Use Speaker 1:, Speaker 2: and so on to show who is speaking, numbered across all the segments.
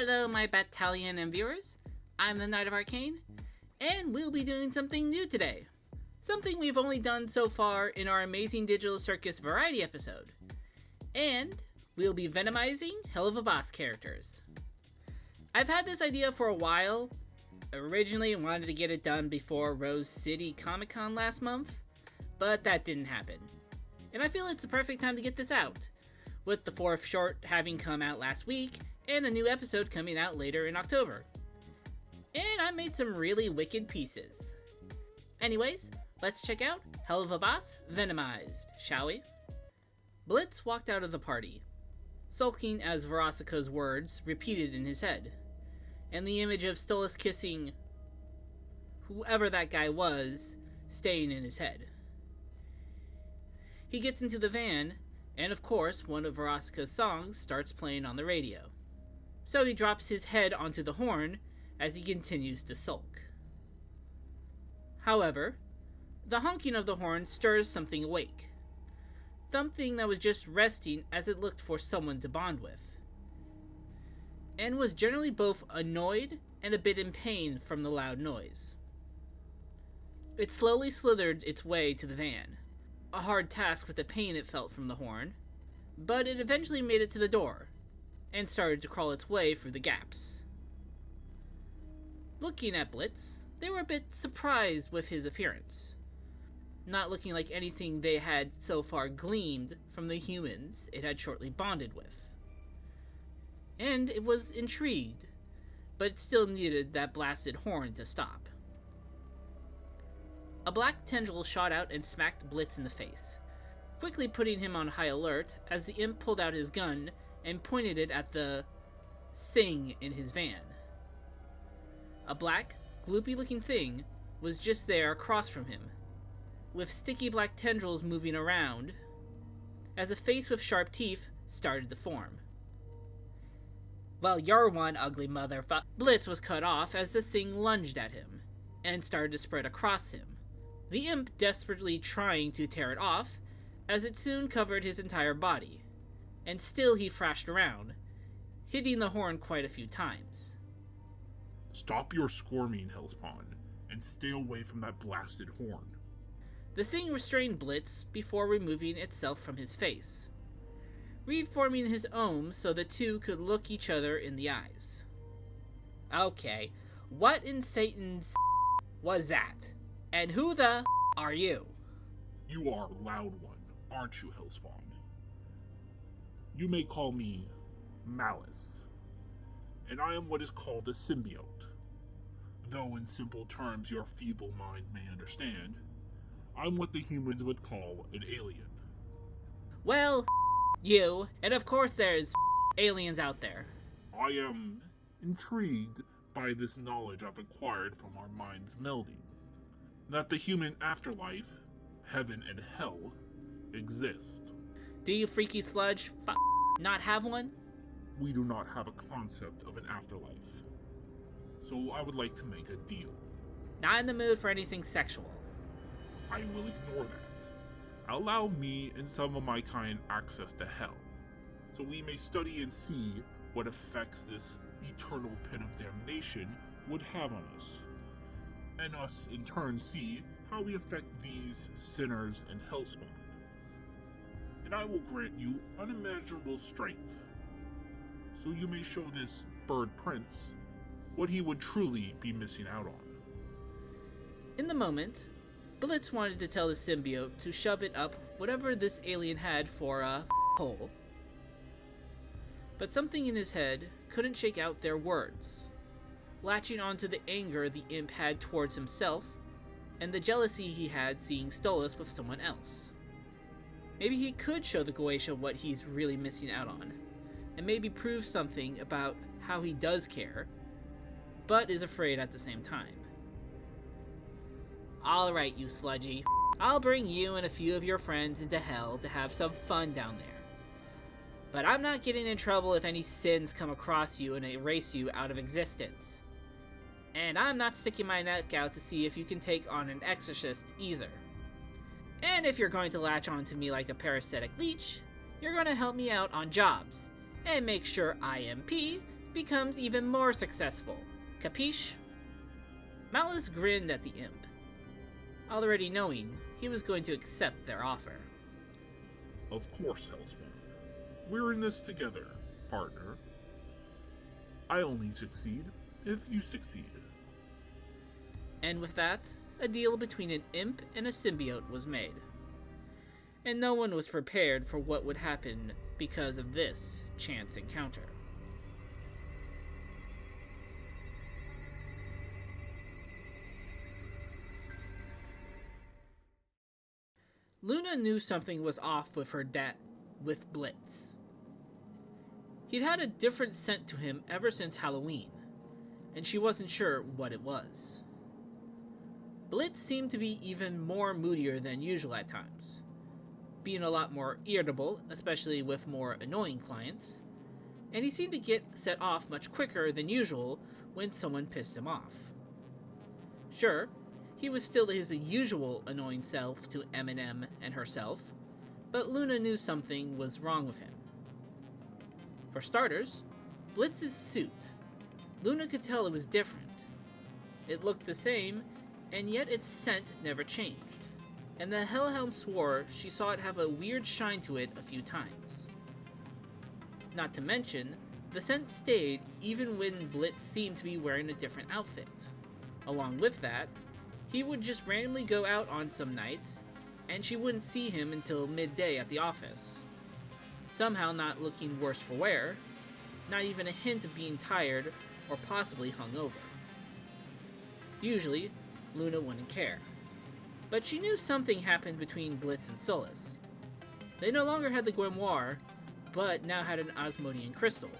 Speaker 1: Hello, my battalion and viewers. I'm the Knight of Arcane, and we'll be doing something new today. Something we've only done so far in our amazing Digital Circus variety episode. And we'll be venomizing Helluva Boss characters. I've had this idea for a while. Originally wanted to get it done before Rose City Comic Con last month, but that didn't happen. And I feel it's the perfect time to get this out, with the fourth short having come out last week, and a new episode coming out later in October. And I made some really wicked pieces. Anyways, let's check out Helluva Boss Venomized, shall we? Blitz walked out of the party, sulking as Verosika's words repeated in his head, and the image of Stolas kissing whoever that guy was staying in his head. He gets into the van, and of course, one of Verosika's songs starts playing on the radio. So he drops his head onto the horn as he continues to sulk. However, the honking of the horn stirs something awake. Something that was just resting as it looked for someone to bond with, and was generally both annoyed and a bit in pain from the loud noise. It slowly slithered its way to the van, a hard task with the pain it felt from the horn, but it eventually made it to the door, and started to crawl its way through the gaps. Looking at Blitz, they were a bit surprised with his appearance, not looking like anything they had so far gleaned from the humans it had shortly bonded with. And it was intrigued, but it still needed that blasted horn to stop. A black tendril shot out and smacked Blitz in the face, quickly putting him on high alert as the imp pulled out his gun and pointed it at the thing in his van. A black, gloopy-looking thing was just there across from him, with sticky black tendrils moving around, as a face with sharp teeth started to form. "Well, you're one ugly motherfucker." Blitz was cut off as the thing lunged at him, and started to spread across him, the imp desperately trying to tear it off, as it soon covered his entire body, and still he thrashed around, hitting the horn quite a few times.
Speaker 2: "Stop your squirming, Hellspawn, and stay away from that blasted horn."
Speaker 1: The thing restrained Blitz before removing itself from his face, reforming his ohm so the two could look each other in the eyes. "Okay, what in Satan's was that? And who the are you?"
Speaker 2: "You are a loud one, aren't you, Hellspawn? You may call me Malice, and I am what is called a symbiote. Though in simple terms your feeble mind may understand, I'm what the humans would call an alien."
Speaker 1: "Well, you, and of course there's aliens out there."
Speaker 2: "I am intrigued by this knowledge I've acquired from our minds melding, that the human afterlife, heaven and hell, exist."
Speaker 1: "Do you freaky sludge not have one?"
Speaker 2: "We do not have a concept of an afterlife, so I would like to make a deal."
Speaker 1: "Not in the mood for anything sexual."
Speaker 2: "I will ignore that. Allow me and some of my kind access to hell, so we may study and see what effects this eternal pit of damnation would have on us, and us in turn see how we affect these sinners and hellspawn. And I will grant you unimaginable strength, so you may show this bird prince what he would truly be missing out on."
Speaker 1: In the moment, Blitz wanted to tell the symbiote to shove it up whatever this alien had for a hole. But something in his head couldn't shake out their words, latching onto the anger the imp had towards himself, and the jealousy he had seeing Stolas with someone else. Maybe he could show the Goetia what he's really missing out on, and maybe prove something about how he does care, but is afraid at the same time. "Alright, you sludgy. I'll bring you and a few of your friends into hell to have some fun down there. But I'm not getting in trouble if any sins come across you and erase you out of existence. And I'm not sticking my neck out to see if you can take on an exorcist either. And if you're going to latch onto me like a parasitic leech, you're going to help me out on jobs, and make sure IMP becomes even more successful. Capiche? Malice grinned at the imp, already knowing he was going to accept their offer.
Speaker 2: Of course, Hellspawn. We're in this together, partner. I only succeed if you succeed.
Speaker 1: And with that, a deal between an imp and a symbiote was made. And no one was prepared for what would happen because of this chance encounter. Loona knew something was off with her with Blitz. He'd had a different scent to him ever since Halloween, and she wasn't sure what it was. Blitz seemed to be even more moodier than usual at times, being a lot more irritable, especially with more annoying clients, and he seemed to get set off much quicker than usual when someone pissed him off. Sure, he was still his usual annoying self to Eminem and herself, but Loona knew something was wrong with him. For starters, Blitz's suit. Loona could tell it was different. It looked the same, and yet its scent never changed, and the Hellhound swore she saw it have a weird shine to it a few times. Not to mention, the scent stayed even when Blitz seemed to be wearing a different outfit. Along with that, he would just randomly go out on some nights, and she wouldn't see him until midday at the office. Somehow not looking worse for wear, not even a hint of being tired or possibly hungover. Usually, Loona wouldn't care, but she knew something happened between Blitz and Stolas. They no longer had the grimoire, but now had an Osmodian crystal,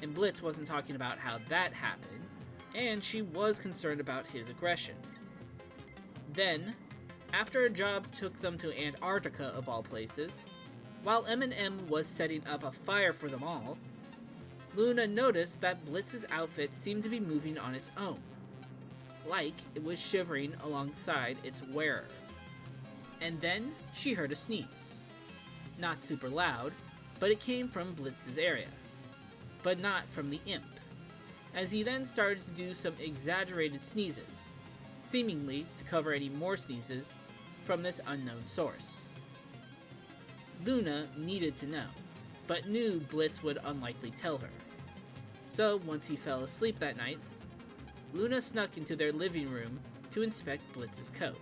Speaker 1: and Blitz wasn't talking about how that happened, and she was concerned about his aggression. Then, after a job took them to Antarctica of all places, while M&M was setting up a fire for them all, Loona noticed that Blitz's outfit seemed to be moving on its own, like it was shivering alongside its wearer. And then she heard a sneeze. Not super loud, but it came from Blitz's area, but not from the imp, as he then started to do some exaggerated sneezes, seemingly to cover any more sneezes from this unknown source. Loona needed to know, but knew Blitz would unlikely tell her. So once he fell asleep that night, Loona snuck into their living room to inspect Blitz's coat.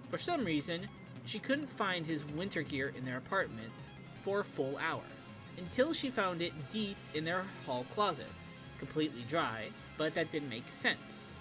Speaker 1: For some reason, she couldn't find his winter gear in their apartment for a full hour, until she found it deep in their hall closet, completely dry, but that didn't make sense.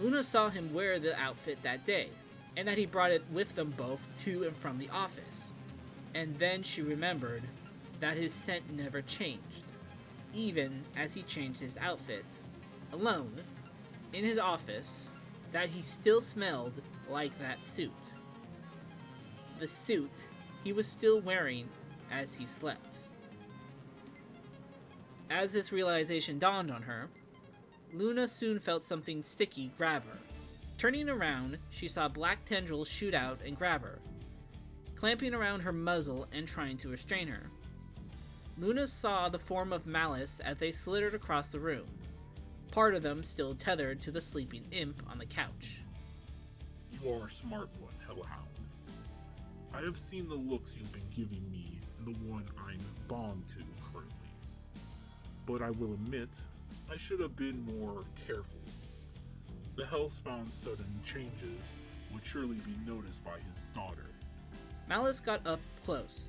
Speaker 1: Loona saw him wear the outfit that day, and that he brought it with them both to and from the office. And then she remembered that his scent never changed, even as he changed his outfit, alone, in his office, that he still smelled like that suit. The suit he was still wearing as he slept. As this realization dawned on her, Loona soon felt something sticky grab her. Turning around, she saw black tendrils shoot out and grab her, clamping around her muzzle and trying to restrain her. Loona saw the form of Malice as they slithered across the room, part of them still tethered to the sleeping imp on the couch.
Speaker 2: You are a smart one, Hellhound. I have seen the looks you've been giving me and the one I'm bound to currently. But I will admit, I should have been more careful. The Hellspawn's sudden changes would surely be noticed by his daughter.
Speaker 1: Malice got up close,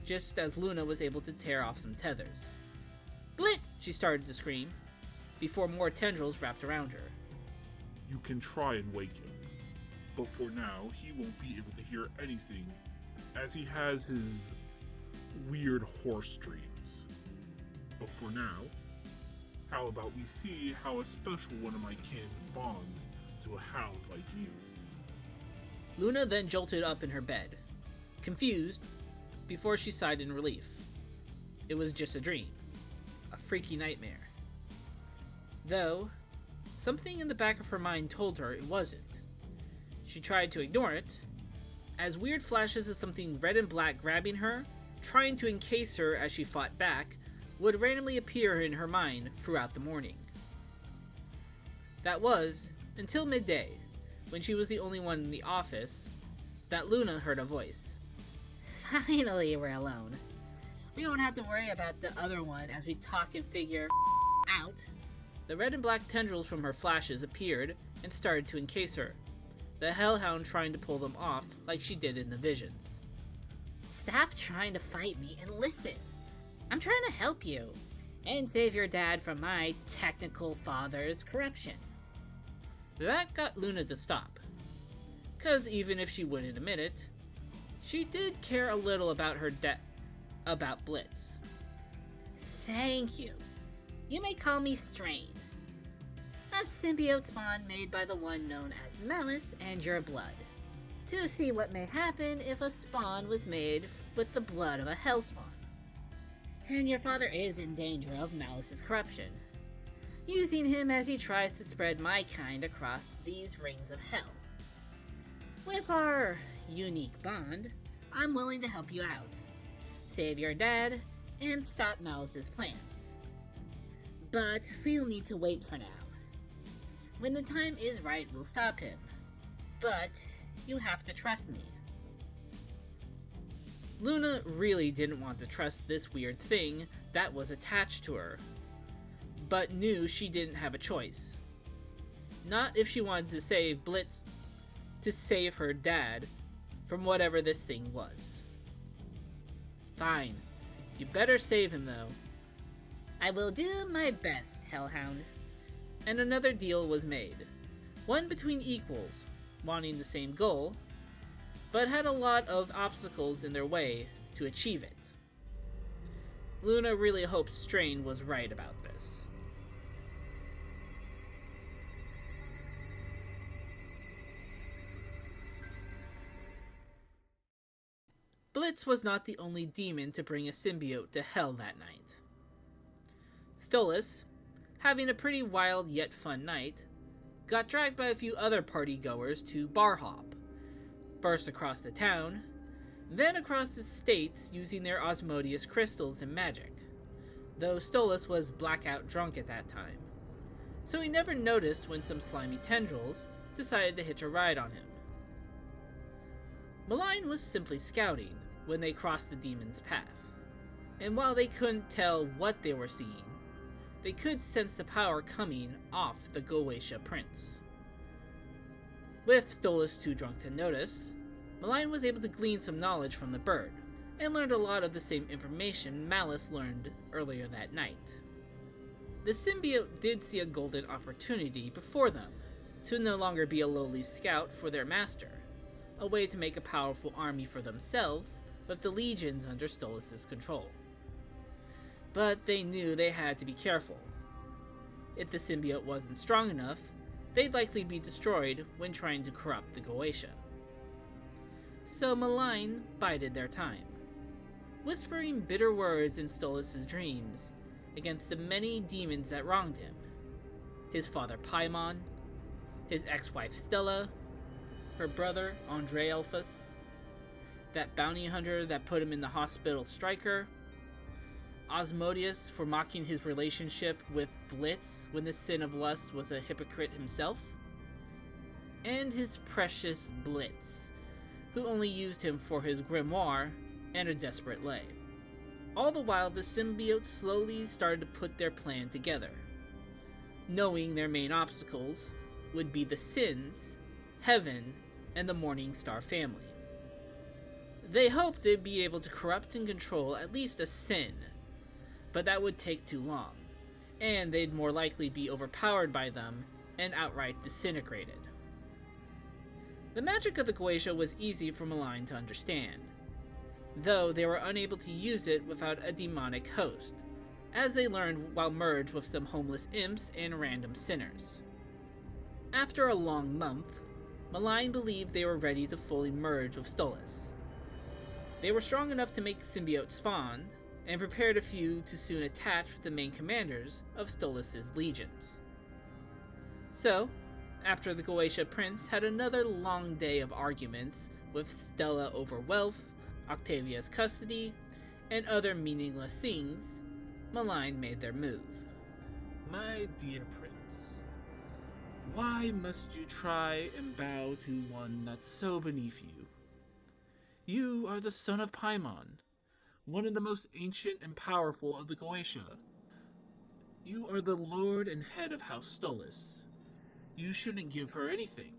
Speaker 1: just as Loona was able to tear off some tethers. "Blitz!" she started to scream, before more tendrils wrapped around her.
Speaker 2: You can try and wake him, but for now he won't be able to hear anything as he has his weird horse dreams. But for now, how about we see how a special one of my kin bonds to a hound like you?
Speaker 1: Loona then jolted up in her bed, confused, before she sighed in relief. It was just a dream, a freaky nightmare. Though, something in the back of her mind told her it wasn't. She tried to ignore it, as weird flashes of something red and black grabbing her, trying to encase her as she fought back, would randomly appear in her mind throughout the morning. That was until midday, when she was the only one in the office, that Loona heard a voice.
Speaker 3: Finally, we're alone. We don't have to worry about the other one as we talk and figure out.
Speaker 1: The red and black tendrils from her flashes appeared and started to encase her, the hellhound trying to pull them off like she did in the visions.
Speaker 3: Stop trying to fight me and listen. I'm trying to help you and save your dad from my technical father's corruption.
Speaker 1: That got Loona to stop, cause even if she wouldn't admit it, she did care a little about about Blitz.
Speaker 3: Thank you. You may call me Strain, a symbiote spawn made by the one known as Malice and your blood, to see what may happen if a spawn was made with the blood of a hell spawn. And your father is in danger of Malice's corruption, using him as he tries to spread my kind across these rings of hell. With our unique bond, I'm willing to help you out, save your dad, and stop Malice's plans. But we'll need to wait for now. When the time is right, we'll stop him. But you have to trust me.
Speaker 1: Loona really didn't want to trust this weird thing that was attached to her, but knew she didn't have a choice. Not if she wanted to save Blitz, to save her dad from whatever this thing was. Fine, you better save him though.
Speaker 3: I will do my best, Hellhound.
Speaker 1: And another deal was made, one between equals, wanting the same goal, but had a lot of obstacles in their way to achieve it. Loona really hoped Strain was right about this. Blitz was not the only demon to bring a symbiote to hell that night. Stolas, having a pretty wild yet fun night, got dragged by a few other party goers to bar hop, burst across the town, then across the states using their osmodeus crystals and magic, though Stolas was blackout drunk at that time, so he never noticed when some slimy tendrils decided to hitch a ride on him. Malign was simply scouting when they crossed the demon's path, and while they couldn't tell what they were seeing, they could sense the power coming off the Goetia prince. With Stolas too drunk to notice, Malign was able to glean some knowledge from the bird, and learned a lot of the same information Malice learned earlier that night. The symbiote did see a golden opportunity before them, to no longer be a lowly scout for their master, a way to make a powerful army for themselves with the legions under Stolas' control. But they knew they had to be careful. If the symbiote wasn't strong enough, they'd likely be destroyed when trying to corrupt the Goetia. So Malign bided their time, whispering bitter words in Stolas' dreams against the many demons that wronged him. His father Paimon, his ex-wife Stella, her brother Andre Elphus, that bounty hunter that put him in the hospital Striker, Osmodeus for mocking his relationship with Blitz when the sin of lust was a hypocrite himself, and his precious Blitz, who only used him for his grimoire and a desperate lay. All the while, the symbiote slowly started to put their plan together, knowing their main obstacles would be the Sins, Heaven, and the Morning Star family. They hoped they'd be able to corrupt and control at least a Sin, but that would take too long, and they'd more likely be overpowered by them and outright disintegrated. The magic of the Goetia was easy for Malign to understand, though they were unable to use it without a demonic host, as they learned while merged with some homeless imps and random sinners. After a long month, Malign believed they were ready to fully merge with Stolas. They were strong enough to make symbiote spawn, and prepared a few to soon attach with the main commanders of Stolas' legions. So, after the Goetia prince had another long day of arguments with Stella over wealth, Octavia's custody, and other meaningless things, Malign made their move. My dear prince, why must you try and bow to one that's so beneath you? You are the son of Paimon, one of the most ancient and powerful of the Goetia. You are the lord and head of House Stolas. You shouldn't give her anything.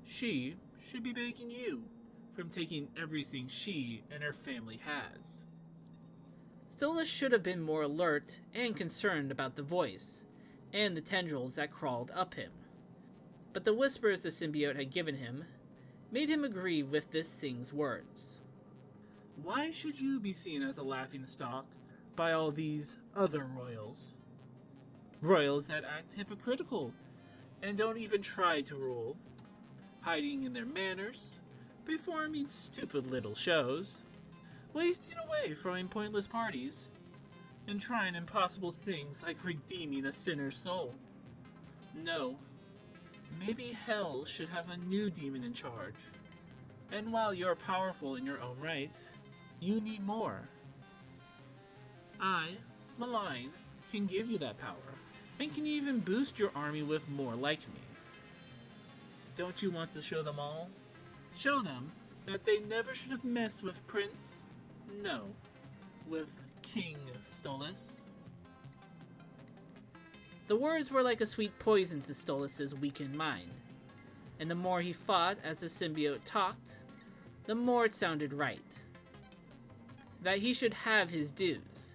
Speaker 1: She should be begging you from taking everything she and her family has. Stolas should have been more alert and concerned about the voice and the tendrils that crawled up him. But the whispers the symbiote had given him made him agree with this thing's words. Why should you be seen as a laughingstock by all these other royals? Royals that act hypocritical and don't even try to rule, hiding in their manners, performing stupid little shows, wasting away throwing pointless parties, and trying impossible things like redeeming a sinner's soul. No, maybe hell should have a new demon in charge. And while you're powerful in your own right, you need more. I, Malign, can give you that power, and can even boost your army with more like me. Don't you want to show them all? Show them that they never should have messed with Prince, no, with King Stolas. The words were like a sweet poison to Stolas' weakened mind, and the more he fought as the symbiote talked, the more it sounded right. That he should have his dues.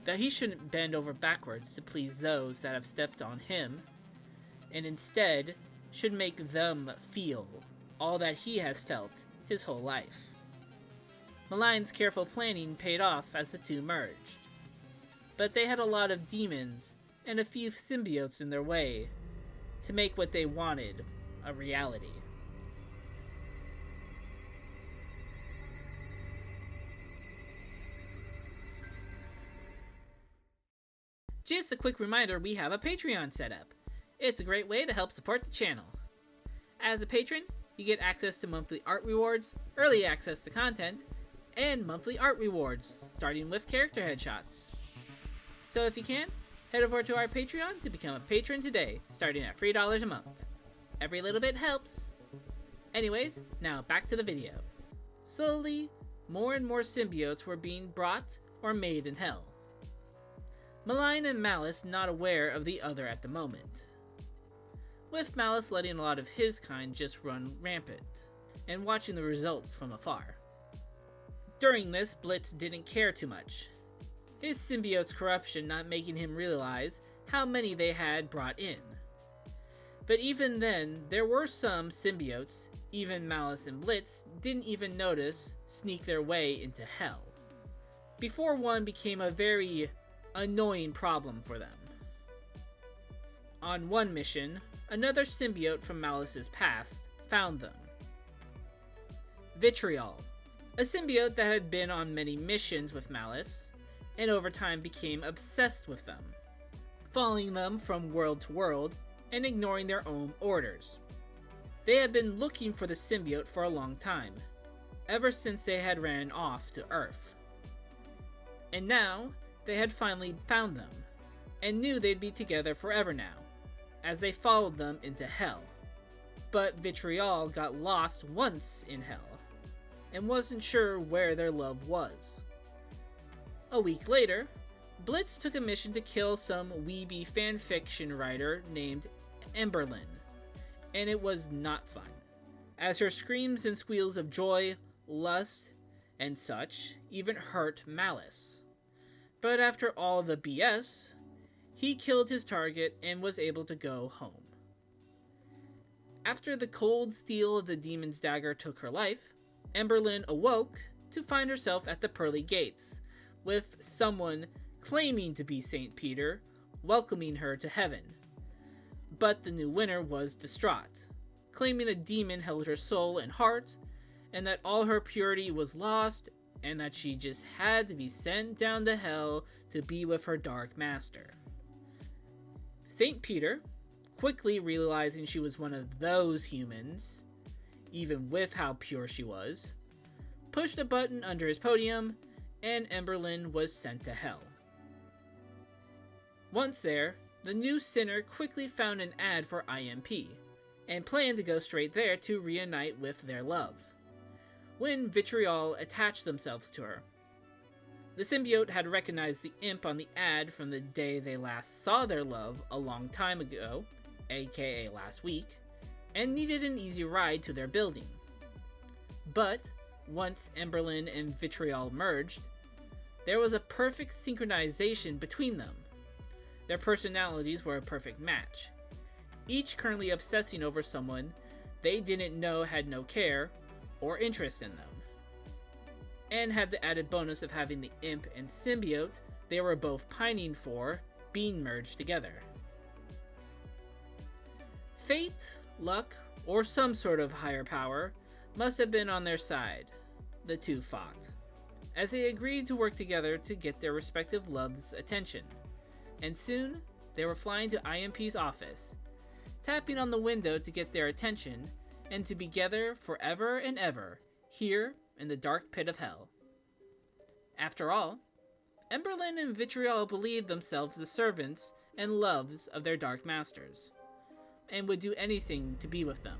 Speaker 1: That he shouldn't bend over backwards to please those that have stepped on him, and instead should make them feel all that he has felt his whole life. Malign's careful planning paid off as the two merged, but they had a lot of demons and a few symbiotes in their way to make what they wanted a reality. Just a quick reminder, we have a Patreon set up. It's a great way to help support the channel. As a patron, you get access to monthly art rewards, early access to content, and monthly art rewards, starting with character headshots. So if you can, head over to our Patreon to become a patron today, starting at $3 a month. Every little bit helps. Anyways, now back to the video. Slowly, more and more symbiotes were being brought or made in Hell. Malign and Malice not aware of the other at the moment, with Malice letting a lot of his kind just run rampant, and watching the results from afar. During this, Blitz didn't care too much, his symbiote's corruption not making him realize how many they had brought in. But even then, there were some symbiotes, even Malice and Blitz didn't even notice, sneak their way into Hell, before one became a very annoying problem for them. On one mission, another symbiote from Malice's past found them. Vitriol, a symbiote that had been on many missions with Malice, and over time became obsessed with them, following them from world to world and ignoring their own orders. They had been looking for the symbiote for a long time, ever since they had ran off to Earth. And now, they had finally found them, and knew they'd be together forever now, as they followed them into Hell. But Vitriol got lost once in Hell, and wasn't sure where their love was. A week later, Blitz took a mission to kill some weeby fanfiction writer named Emberlynn, and it was not fun, as her screams and squeals of joy, lust, and such even hurt Malice. But after all the BS, he killed his target and was able to go home. After the cold steel of the demon's dagger took her life, Emberlynn awoke to find herself at the pearly gates, with someone claiming to be Saint Peter welcoming her to heaven. But the new winner was distraught, claiming a demon held her soul and heart, and that all her purity was lost, and that she just had to be sent down to Hell to be with her dark master. Saint Peter, quickly realizing she was one of those humans, even with how pure she was, pushed a button under his podium, and Emberlynn was sent to Hell. Once there, the new sinner quickly found an ad for IMP, and planned to go straight there to reunite with their love, when Vitriol attached themselves to her. The symbiote had recognized the imp on the ad from the day they last saw their love a long time ago, aka last week, and needed an easy ride to their building. But once Emberlynn and Vitriol merged, there was a perfect synchronization between them. Their personalities were a perfect match, each currently obsessing over someone they didn't know had no care or interest in them, and had the added bonus of having the imp and symbiote they were both pining for being merged together. Fate, luck, or some sort of higher power must have been on their side. The two fought, as they agreed to work together to get their respective loves' attention, and soon they were flying to IMP's office, tapping on the window to get their attention, and to be together forever and ever, here in the dark pit of hell. After all, Emberlynn and Vitriol believed themselves the servants and loves of their dark masters, and would do anything to be with them.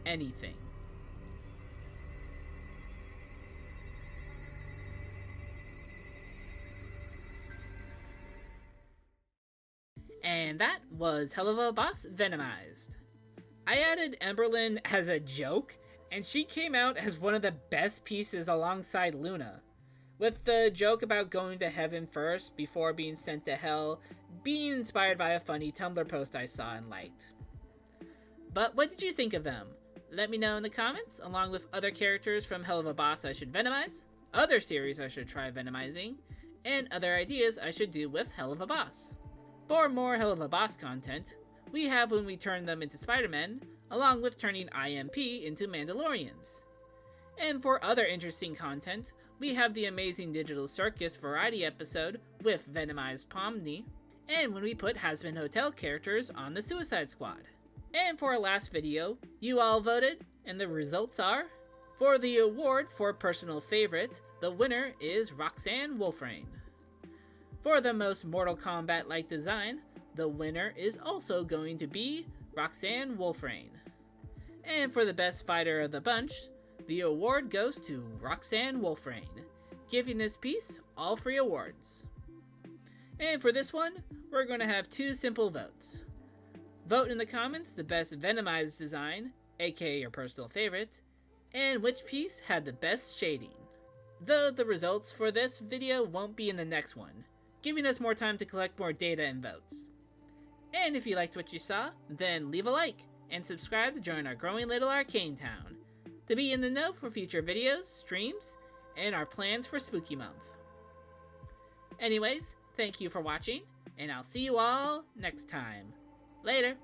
Speaker 1: Anything. And that was Helluva Boss Venomized. I added Emberlynn as a joke, and she came out as one of the best pieces alongside Loona, with the joke about going to heaven first before being sent to hell being inspired by a funny Tumblr post I saw and liked. But what did you think of them? Let me know in the comments, along with other characters from Helluva Boss I should venomize, other series I should try venomizing, and other ideas I should do with Helluva Boss. For more Helluva Boss content, we have when we turn them into Spider-Men, along with turning IMP into Mandalorians. And for other interesting content, we have the Amazing Digital Circus variety episode with Venomized Pomni, and when we put Hazbin Hotel characters on the Suicide Squad. And for our last video, you all voted, and the results are, for the award for personal favorite, the winner is Roxanne Wolfrain. For the most Mortal Kombat-like design, the winner is also going to be Roxanne Wolfrain. And for the best fighter of the bunch, the award goes to Roxanne Wolfrain, giving this piece all free awards. And for this one, we're going to have two simple votes. Vote in the comments the best Venomized design, aka your personal favorite, and which piece had the best shading. Though the results for this video won't be in the next one, giving us more time to collect more data and votes. And if you liked what you saw, then leave a like and subscribe to join our growing little Arcane town, to be in the know for future videos, streams, and our plans for Spooky Month. Anyways, thank you for watching, and I'll see you all next time. Later!